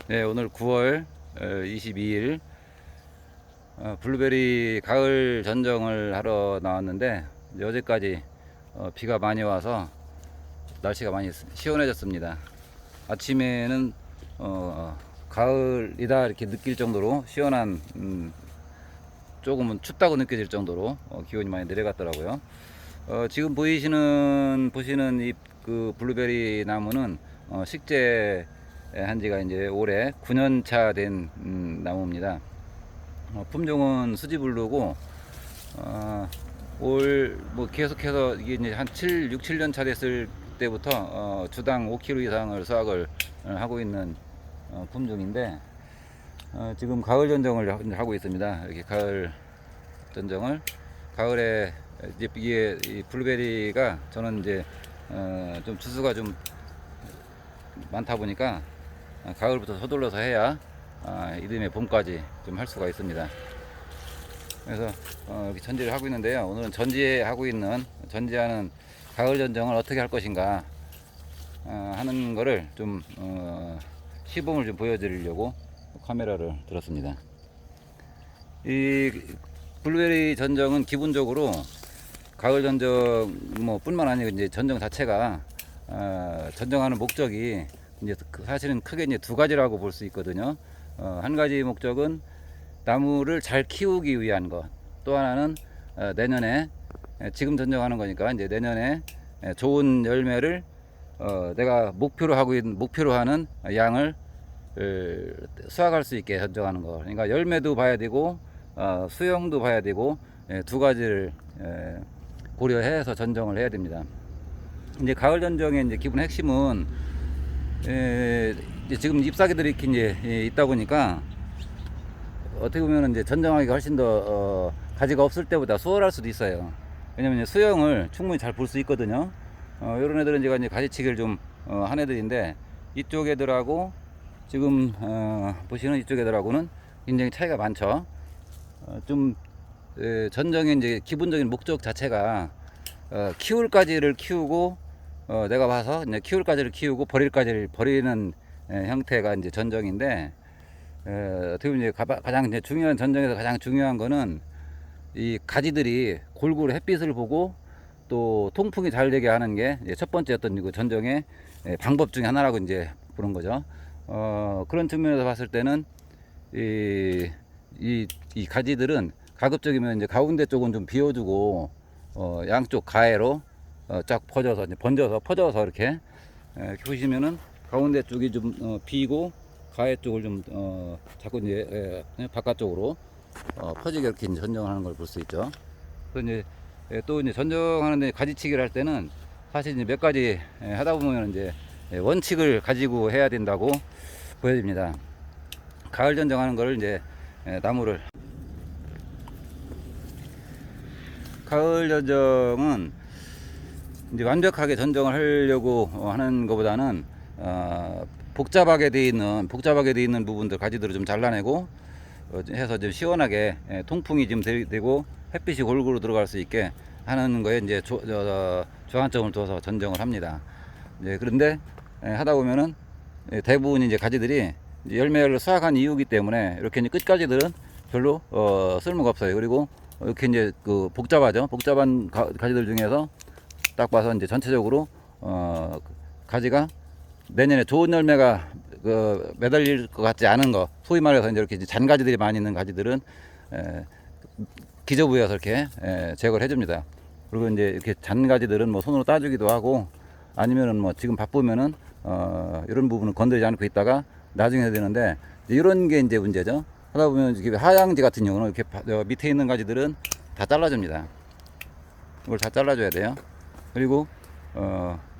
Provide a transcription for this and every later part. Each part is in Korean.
네, 오늘 9월 22일 블루베리 가을 전정을 하러 나왔는데 어제까지 비가 많이 와서 날씨가 많이 시원해졌습니다. 아침에는 가을이다 이렇게 느낄 정도로 시원한 조금은 춥다고 느껴질 정도로 기온이 많이 내려갔더라고요. 지금 보시는 이 그 블루베리 나무는 식재 한 지가 이제 올해 9년 차 된 나무입니다. 품종은 수지블루고 올 뭐 계속해서 이게 이제 한 6, 7년 차 됐을 때부터 주당 5kg 이상을 수확을 하고 있는 품종인데 지금 가을 전정을 하고 있습니다. 이렇게 가을 전정을 가을에 이제 이게 이 블루베리가 저는 이제 좀 주수가 좀 많다 보니까 가을부터 서둘러서 해야 이듬해 봄까지 좀 할 수가 있습니다. 그래서 이렇게 전지를 하고 있는데요. 오늘은 전지하는 가을 전정을 어떻게 할 것인가 하는 거를 좀 시범을 좀 보여드리려고 카메라를 들었습니다. 이 블루베리 전정은 기본적으로 가을 전정 뭐 뿐만 아니고 이제 전정 자체가 전정하는 목적이 이제 사실은 크게 이제 두 가지라고 볼 수 있거든요. 한 가지 목적은 나무를 잘 키우기 위한 것, 또 하나는 내년에 지금 전정하는 거니까 이제 내년에 좋은 열매를 내가 목표로 하는 양을 수확할 수 있게 전정하는 거. 그러니까 열매도 봐야 되고 수영도 봐야 되고 두 가지를 고려해서 전정을 해야 됩니다. 이제 가을 전정의 이제 기본 핵심은 이제 지금 잎사귀들이 이렇게 이제 있다 보니까 어떻게 보면 이제 전정하기가 훨씬 더 가지가 없을 때보다 수월할 수도 있어요. 왜냐면 수영을 충분히 잘 볼 수 있거든요. 이런 애들은 제가 이제 가지치기를 좀 한 애들인데 이쪽 애들하고 지금 보시는 이쪽 애들하고는 굉장히 차이가 많죠. 좀 전정의 이제 기본적인 목적 자체가 키울까지를 키우고 내가 봐서 이제 키울까지를 키우고 버리는 형태가 이제 전정인데 어떻게 보면 이제 가장 이제 중요한 전정에서 가장 중요한 거는 이 가지들이 골고루 햇빛을 보고 또 통풍이 잘 되게 하는 게 첫 번째 어떤 그 전정의 방법 중에 하나라고 이제 보는 거죠. 그런 측면에서 봤을 때는 이 가지들은 가급적이면 이제 가운데 쪽은 좀 비워주고 양쪽 가해로 쫙 퍼져서 이렇게 보시면은 가운데 쪽이 좀 비고 가해 쪽을 좀 자꾸 이제 바깥쪽으로 퍼지게 이렇게 전정하는 걸 볼 수 있죠. 그래서 이제 또 이제 전정하는데 가지치기를 할 때는 사실 이제 몇 가지 하다 보면 이제 원칙을 가지고 해야 된다고 보여집니다. 가을 전정하는 걸 이제 나무를 가을 전정은 이제 완벽하게 전정을 하려고 하는 것보다는 복잡하게 돼 있는 부분들 가지들을 좀 잘라내고 해서 좀 시원하게 통풍이 좀 되고 햇빛이 골고루 들어갈 수 있게 하는 거에 이제 주안점을 둬서 전정을 합니다. 이제 그런데 하다 보면은 대부분 이제 가지들이 이제 열매를 수확한 이유기 때문에 이렇게 이제 끝가지들은 별로 쓸모가 없어요. 그리고 이렇게 이제 그 복잡한 가지들 중에서 딱 봐서 이제 전체적으로 가지가 내년에 좋은 열매가 매달릴 것 같지 않은 거, 소위 말해서 이제 이렇게 잔가지들이 많이 있는 가지들은 기저부여서 이렇게 제거를 해줍니다. 그리고 이제 이렇게 잔가지들은 뭐 손으로 따주기도 하고 아니면은 뭐 지금 바쁘면은 이런 부분은 건드리지 않고 있다가 나중에 해야 되는데 이런 게 이제 문제죠. 하다 보면 이렇게 하양지 같은 경우는 이렇게 밑에 있는 가지들은 다 잘라줍니다. 이걸 다 잘라줘야 돼요. 그리고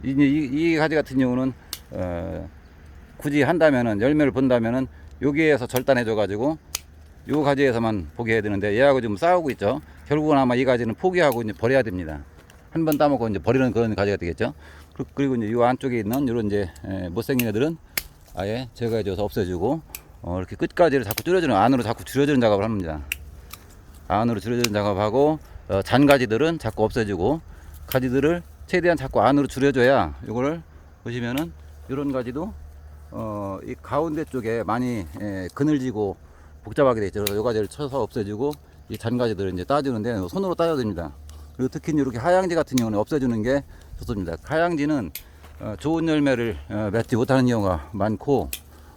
이 가지 같은 경우는 굳이 한다면은 열매를 본다면은 여기에서 절단해줘 가지고 요 가지에서만 보게 해야 되는데 얘하고 지금 싸우고 있죠. 결국은 아마 이 가지는 포기하고 이제 버려야 됩니다. 한 번 따먹고 이제 버리는 그런 가지가 되겠죠. 그리고 이제 요 안쪽에 있는 요런 이제 못생긴 애들은 아예 제거해줘서 없애주고 이렇게 끝까지를 자꾸 안으로 자꾸 줄여주는 작업을 합니다. 안으로 줄여주는 작업하고 잔가지들은 자꾸 없애주고 가지들을 최대한 자꾸 안으로 줄여줘야 이거를 보시면은 이런 가지도 이 가운데 쪽에 많이 그늘지고 복잡하게 되어 있죠. 그래서 요 가지를 쳐서 없애주고 이 잔가지들을 이제 따주는데 손으로 따야 됩니다. 그리고 특히 이렇게 하양지 같은 경우는 없애주는 게 좋습니다. 하양지는 좋은 열매를 맺지 못하는 경우가 많고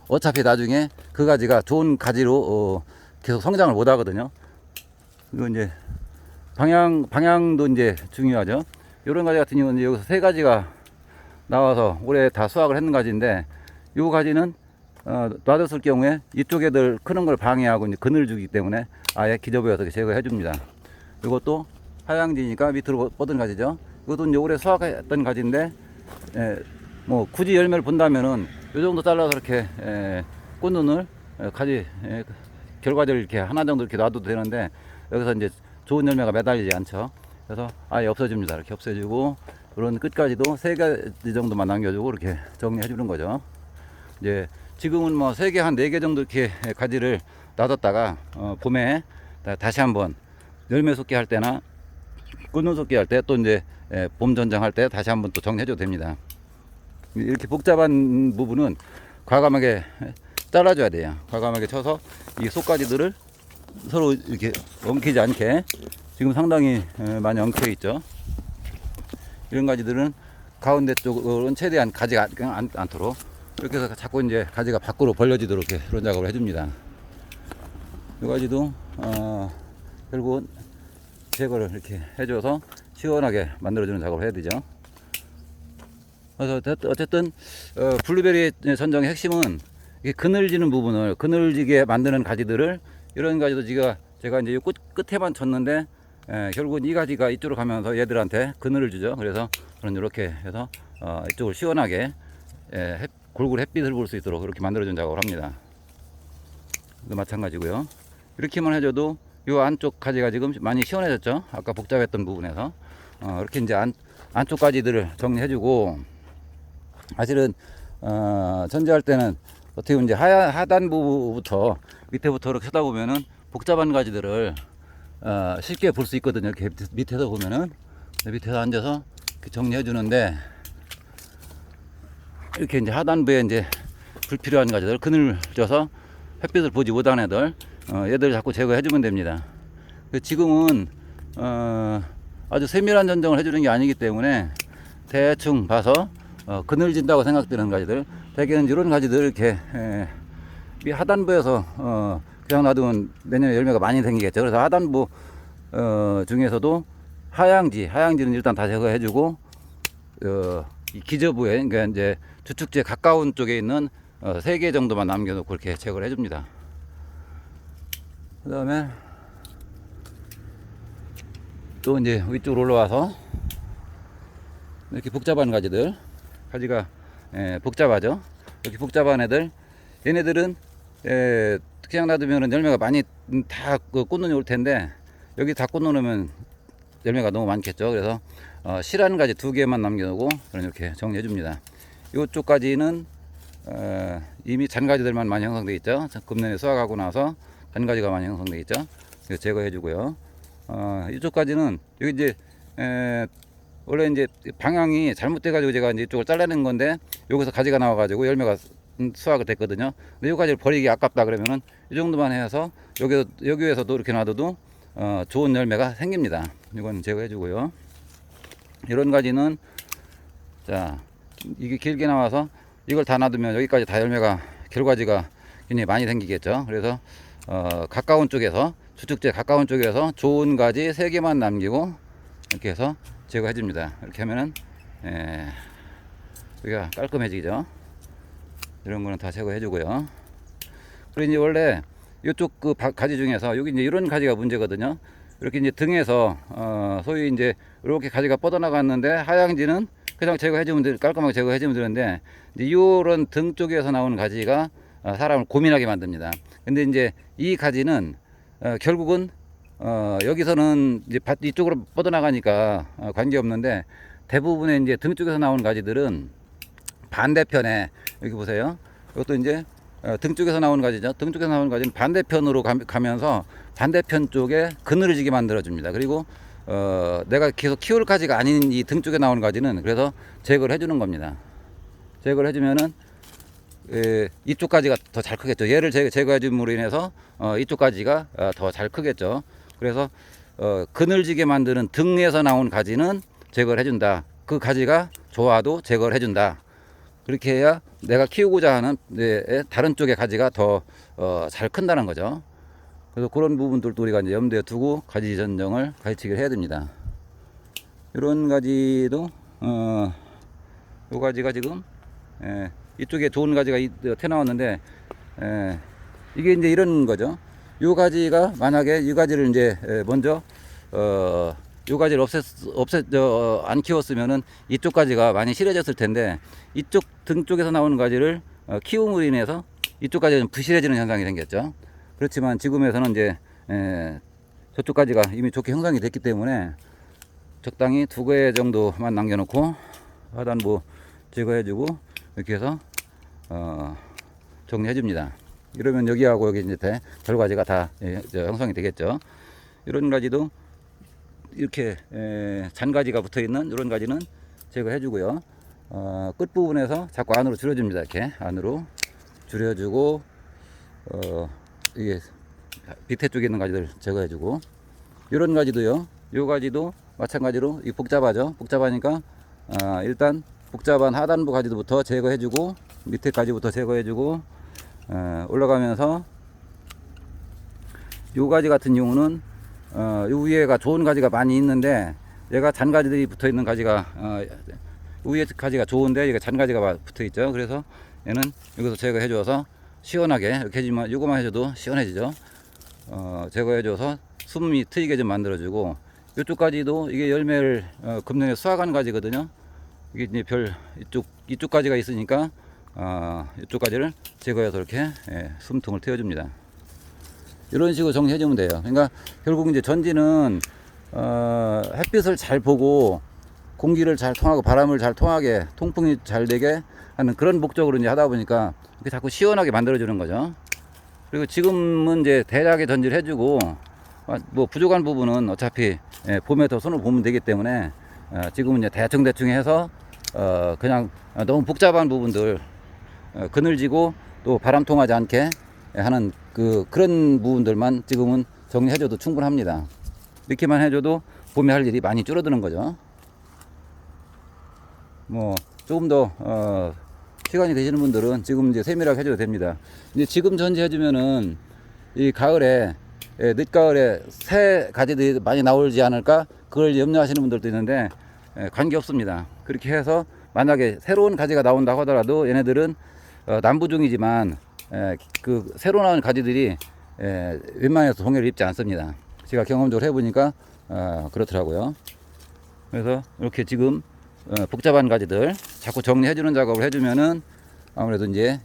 어차피 나중에 그 가지가 좋은 가지로 계속 성장을 못 하거든요. 그리고 이제 방향도 이제 중요하죠. 이런 가지 같은 경우는 여기서 세 가지가 나와서 올해 다 수확을 했는 가지인데 이 가지는 놔뒀을 경우에 이쪽 애들 크는 걸 방해하고 이제 그늘 주기 때문에 아예 기저부여서 제거해 줍니다. 이것도 하양지니까 밑으로 뻗은 가지죠. 이것도 이제 올해 수확했던 가지인데 뭐 굳이 열매를 본다면은 이 정도 잘라서 이렇게 꽃눈을 가지 결과들을 이렇게 하나 정도 이렇게 놔둬도 되는데 여기서 이제 좋은 열매가 매달리지 않죠. 그래서 아예 없애줍니다. 이렇게 없애주고 그런 끝까지도 세 가지 정도만 남겨주고 이렇게 정리해 주는 거죠. 이제 지금은 뭐 3개 한 4개 정도 이렇게 가지를 놔뒀다가 봄에 다시 한번 열매 쏟기 할 때나 꽃눈 쏟기 할 때 또 이제 봄 전장할 때 다시 한번 또 정리해 줘도 됩니다. 이렇게 복잡한 부분은 과감하게 잘라줘야 돼요. 과감하게 쳐서 이 속가지들을 서로 이렇게 엉키지 않게 지금 상당히 많이 엉켜 있죠. 이런 가지들은 가운데 쪽은 최대한 가지가 않도록 이렇게 해서 자꾸 이제 가지가 밖으로 벌려지도록 이렇게 그런 작업을 해줍니다. 이 가지도 결국은 제거를 이렇게 해줘서 시원하게 만들어주는 작업을 해야 되죠. 그래서 어쨌든 블루베리 전정의 핵심은 이게 그늘지는 부분을 그늘지게 만드는 가지들을 이런 가지도 제가 이제 끝에만 쳤는데 결국은 이 가지가 이쪽으로 가면서 얘들한테 그늘을 주죠. 그래서 저는 이렇게 해서 이쪽을 시원하게 골고루 햇빛을 볼 수 있도록 그렇게 만들어준 작업을 합니다. 마찬가지고요. 이렇게만 해줘도 이 안쪽 가지가 지금 많이 시원해졌죠. 아까 복잡했던 부분에서 이렇게 이제 안쪽 가지들을 정리해주고 사실은 전제할 때는 어떻게 보면 이제 하단부부터 밑에부터 이렇게 쳐다 보면은 복잡한 가지들을 쉽게 볼 수 있거든요. 이렇게 밑에서 보면은 밑에서 앉아서 이렇게 정리해 주는데 이렇게 이제 하단부에 이제 불필요한 가지들 그늘 져서 햇빛을 보지 못하는 애들 얘들 자꾸 제거해 주면 됩니다. 지금은 아주 세밀한 전정을 해주는 게 아니기 때문에 대충 봐서 그늘진다고 생각되는 가지들 대개는 이런 가지들 이렇게 하단부에서 그냥 놔두면 내년에 열매가 많이 생기겠죠. 그래서 하단부 중에서도 하양지는 일단 다 제거해주고 이 기저부에 그러니까 이제 주축지에 가까운 쪽에 있는 3개 정도만 남겨놓고 그렇게 제거를 해줍니다. 그 다음에 또 이제 위쪽으로 올라와서 이렇게 복잡한 가지가 복잡하죠. 이렇게 복잡한 애들 얘네들은 그냥 놔두면 열매가 많이 다 꽃눈이 올 텐데 여기 다 꽃눈 오면 열매가 너무 많겠죠. 그래서 실한 가지 2개만 남겨놓고 이렇게 정리해 줍니다. 이쪽까지는 이미 잔가지들만 많이 형성되어 있죠. 금년에 수확하고 나서 잔가지가 많이 형성되어 있죠. 제거해 주고요. 이쪽까지는 여기 이제 원래 이제 방향이 잘못돼 가지고 제가 이제 이쪽을 잘라낸 건데 여기서 가지가 나와 가지고 열매가 수확이 됐거든요. 근데 이 가지를 버리기 아깝다 그러면은 이 정도만 해서 여기에서도 이렇게 놔둬도 좋은 열매가 생깁니다. 이건 제거해 주고요. 이런 가지는 자 이게 길게 나와서 이걸 다 놔두면 여기까지 다 열매가 결과지가 굉장히 많이 생기겠죠. 그래서 가까운 쪽에서 주축제 가까운 쪽에서 좋은 가지 3개만 남기고 이렇게 해서 제거해 줍니다. 이렇게 하면은 여기가 깔끔해지죠. 이런 거는 다 제거해 주고요. 그리고 이제 원래 이쪽 그 가지 중에서 여기 이제 이런 가지가 문제거든요. 이렇게 이제 등에서 소위 이제 이렇게 가지가 뻗어나갔는데 하양지는 그냥 제거해주면 깔끔하게 제거해주면 되는데 이제 이런 등 쪽에서 나오는 가지가 사람을 고민하게 만듭니다. 근데 이제 이 가지는 결국은 여기서는 이제 이쪽으로 뻗어나가니까 관계 없는데 대부분의 이제 등 쪽에서 나오는 가지들은 반대편에 여기 보세요. 이것도 이제 등 쪽에서 나오는 가지죠. 등 쪽에서 나오는 가지는 반대편으로 가면서 반대편 쪽에 그늘을 지게 만들어 줍니다. 그리고 내가 계속 키울 가지가 아닌 이 등 쪽에 나오는 가지는 그래서 제거를 해주는 겁니다. 제거를 해주면은 이쪽 가지가 더 잘 크겠죠. 얘를 제거해 줌으로 인해서 이쪽 가지가 더 잘 크겠죠. 그래서 그늘지게 만드는 등에서 나온 가지는 제거를 해준다. 그 가지가 좋아도 제거를 해준다. 그렇게 해야 내가 키우고자 하는 다른 쪽의 가지가 더 잘 큰다는 거죠. 그래서 그런 부분들도 우리가 이제 염두에 두고 가지 전정을 가지치기를 해야 됩니다. 이런 가지도 요 가지가 지금 이쪽에 좋은 가지가 태 나왔는데 이게 이제 이런 거죠. 요 가지가 만약에 이 가지를 이제 먼저 요 가지를 안 키웠으면은 이쪽 가지가 많이 실해졌을 텐데 이쪽 등 쪽에서 나오는 가지를 키움으로 인해서 이쪽 가지가 좀 부실해지는 현상이 생겼죠. 그렇지만 지금에서는 이제 저쪽 가지가 이미 좋게 형성이 됐기 때문에 적당히 2개 정도만 남겨놓고 하단부 제거해주고 이렇게 해서 정리해줍니다. 이러면 여기하고 여기 이제 결과지가 다 형성이 되겠죠. 이런 가지도 이렇게 잔가지가 붙어있는 이런 가지는 제거해주고요. 끝부분에서 자꾸 안으로 줄여줍니다. 이렇게 안으로 줄여주고 이게 밑에 쪽에 있는 가지들 제거해주고 이런 가지도요. 이 가지도 마찬가지로 이 복잡하죠. 복잡하니까 일단 복잡한 하단부 가지도부터 제거해주고 밑에 가지부터 제거해주고 올라가면서 이 가지 같은 경우는 이 위에가 좋은 가지가 많이 있는데 얘가 잔가지들이 붙어있는 가지가 위에 가지가 좋은데 얘가 잔가지가 붙어있죠. 그래서 얘는 여기서 제거해줘서 시원하게 이렇게 해주면 이거만 해줘도 시원해지죠. 제거해줘서 숨이 트이게 좀 만들어주고 이쪽까지도 이게 열매를 금년에 수확한 가지거든요. 이게 이제 이쪽 가지가 있으니까 이쪽 가지를 제거해서 이렇게 숨통을 트여줍니다. 이런 식으로 정리해주면 돼요. 그러니까 결국 이제 전지는 햇빛을 잘 보고 공기를 잘 통하고 바람을 잘 통하게 통풍이 잘 되게 하는 그런 목적으로 이제 하다 보니까 이렇게 자꾸 시원하게 만들어주는 거죠. 그리고 지금은 이제 대략의 전지를 해주고 뭐 부족한 부분은 어차피 봄에 더 손을 보면 되기 때문에 지금은 이제 대충 해서 그냥 너무 복잡한 부분들 그늘지고 또 바람 통하지 않게 하는 그런 부분들만 지금은 정리해줘도 충분합니다. 이렇게만 해줘도 봄에 할 일이 많이 줄어드는 거죠. 뭐 조금 더 시간이 되시는 분들은 지금 이제 세밀하게 해줘도 됩니다. 이제 지금 전지해주면은 이 가을에 늦가을에 새 가지들이 많이 나오지 않을까 그걸 염려하시는 분들도 있는데 관계 없습니다. 그렇게 해서 만약에 새로운 가지가 나온다고 하더라도 얘네들은 남부종이지만 그 새로 나온 가지들이 웬만해서 동해를 입지 않습니다. 제가 경험적으로 해보니까 그렇더라고요. 그래서 이렇게 지금 복잡한 가지들 자꾸 정리해주는 작업을 해주면은 아무래도 이제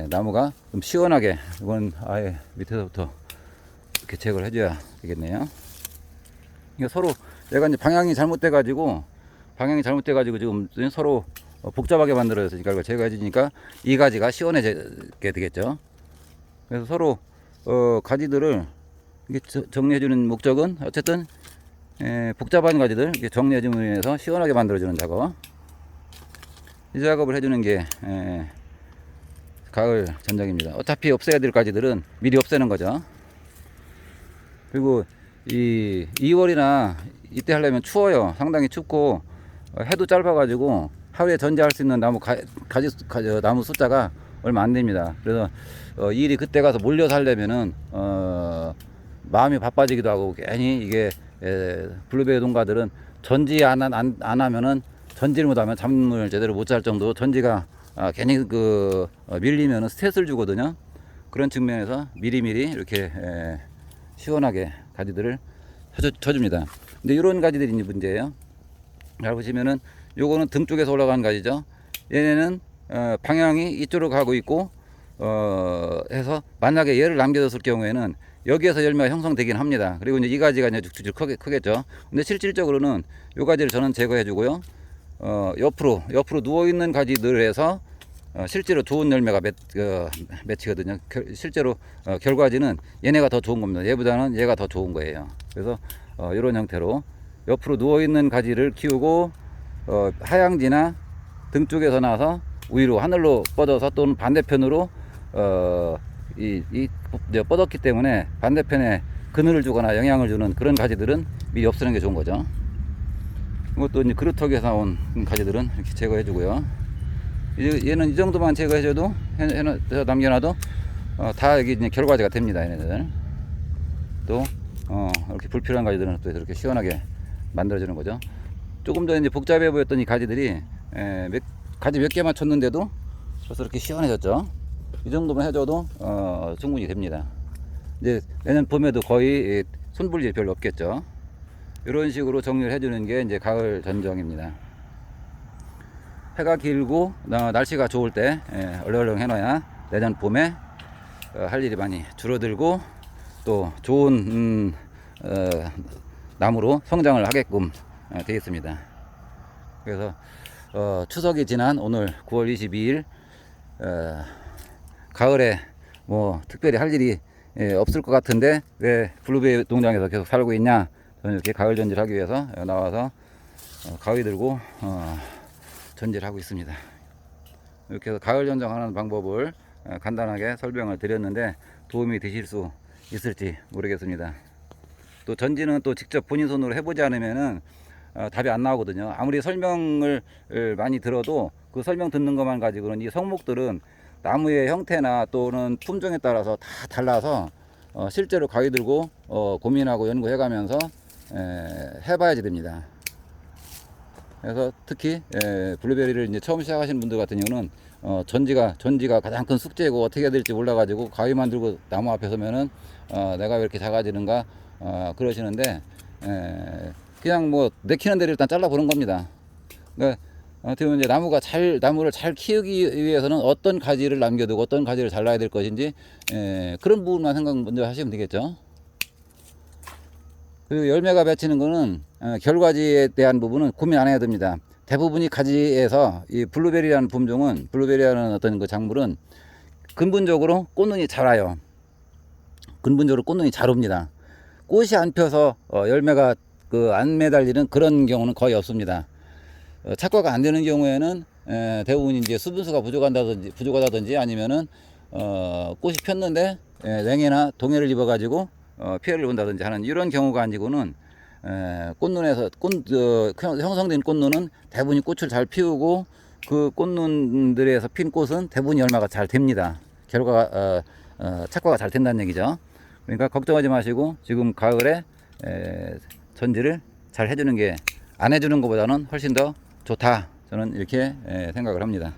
나무가 좀 시원하게 이건 아예 밑에서부터 이렇게 제거를 해줘야 되겠네요. 그러니까 서로 내가 이제 방향이 잘못돼 가지고 지금 서로 복잡하게 만들어졌으니까 이걸 제거해 주니까 이 가지가 시원해지게 되겠죠. 그래서 서로 가지들을 이렇게 정리해 주는 목적은 어쨌든 복잡한 가지들 이렇게 정리해 주면 위해서 시원하게 만들어 주는 작업. 이 작업을 해 주는 게 가을 전작입니다. 어차피 없애야 될 가지들은 미리 없애는 거죠. 그리고 이 2월이나 이때 하려면 추워요. 상당히 춥고 해도 짧아 가지고 하루에 전지할 수 있는 나무 숫자가 얼마 안 됩니다. 그래서 이 일이 그때 가서 몰려서 하려면은 마음이 바빠지기도 하고 괜히 이게 블루베리 농가들은 전지 안 하면은 전지를 못하면 잠을 제대로 못 잘 정도 전지가 괜히 밀리면은 스트레스를 주거든요. 그런 측면에서 미리미리 이렇게 시원하게 가지들을 쳐줍니다. 근데 이런 가지들이 이제 문제예요. 잘 보시면은 요거는 등 쪽에서 올라가는 가지죠. 얘네는 방향이 이쪽으로 가고 있고 해서 만약에 얘를 남겨뒀을 경우에는 여기에서 열매가 형성되긴 합니다. 그리고 이제 이 가지가 이제 쭉쭉 크겠죠. 근데 실질적으로는 요 가지를 저는 제거해 주고요. 옆으로 누워 있는 가지들에서 실제로 좋은 열매가 맺히거든요. 실제로 결과지는 얘네가 더 좋은 겁니다. 얘보다는 얘가 더 좋은 거예요. 그래서 이런 형태로 옆으로 누워 있는 가지를 키우고 하양지나 등 쪽에서 나서 위로 하늘로 뻗어서 또는 반대편으로 뻗었기 때문에 반대편에 그늘을 주거나 영향을 주는 그런 가지들은 미리 없애는 게 좋은 거죠. 이것도 이제 그루터기에서 나온 가지들은 이렇게 제거해 주고요. 얘는 이 정도만 제거해줘도 남겨놔도 다 여기 이제 결과제가 됩니다. 얘네들 또 이렇게 불필요한 가지들은 또 이렇게 시원하게 만들어주는 거죠. 조금 더 이제 복잡해 보였던 이 가지들이 가지 몇 개만 쳤는데도 벌써 이렇게 시원해졌죠. 이 정도만 해줘도 충분히 됩니다. 이제 내년 봄에도 거의 손불 별로 없겠죠. 이런 식으로 정리를 해주는 게 이제 가을 전정입니다. 해가 길고 날씨가 좋을 때 얼렁얼렁 해놔야 내년 봄에 할 일이 많이 줄어들고 또 좋은 나무로 성장을 하게끔 되겠습니다. 그래서 추석이 지난 오늘 9월 22일 가을에 뭐 특별히 할 일이 없을 것 같은데 왜 블루베리 농장에서 계속 살고 있냐, 저는 이렇게 가을 전지를 하기 위해서 나와서 가위 들고 전지를 하고 있습니다. 이렇게 해서 가을 전정하는 방법을 간단하게 설명을 드렸는데 도움이 되실 수 있을지 모르겠습니다. 또 전지는 또 직접 본인 손으로 해보지 않으면은 답이 안 나오거든요. 아무리 설명을 많이 들어도 그 설명 듣는 것만 가지고는 이 성목들은 나무의 형태나 또는 품종에 따라서 다 달라서 실제로 가위 들고 고민하고 연구해 가면서 해봐야지 됩니다. 그래서 특히 블루베리를 이제 처음 시작하시는 분들 같은 경우는 전지가 가장 큰 숙제고 어떻게 해야 될지 몰라 가지고 가위만 들고 나무 앞에 서면은 내가 왜 이렇게 작아지는가 그러시는데 그냥 뭐 내키는 데를 일단 잘라 보는 겁니다. 그러니까 어떻게 보면 이제 나무를 잘 키우기 위해서는 어떤 가지를 남겨두고 어떤 가지를 잘라야 될 것인지 그런 부분만 생각 먼저 하시면 되겠죠. 그리고 열매가 맺히는 거는 결과지에 대한 부분은 고민 안 해야 됩니다. 대부분이 가지에서 이 블루베리라는 어떤 그 작물은 근본적으로 꽃눈이 잘 와요. 근본적으로 꽃눈이 잘 옵니다. 꽃이 안 펴서 열매가 안 매달리는 그런 경우는 거의 없습니다. 착과가 안 되는 경우에는 대부분 이제 수분수가 부족하다든지 아니면은 꽃이 폈는데 냉해나 동해를 입어가지고 피해를 본다든지 하는 이런 경우가 아니고는 꽃눈에서 형성된 꽃눈은 대부분이 꽃을 잘 피우고 그 꽃눈들에서 핀 꽃은 대부분 열매가 잘 됩니다. 결과가 착과가 잘 된다는 얘기죠. 그러니까 걱정하지 마시고 지금 가을에 전지를 잘 해주는 게 안 해주는 것보다는 훨씬 더 좋다, 저는 이렇게 생각을 합니다.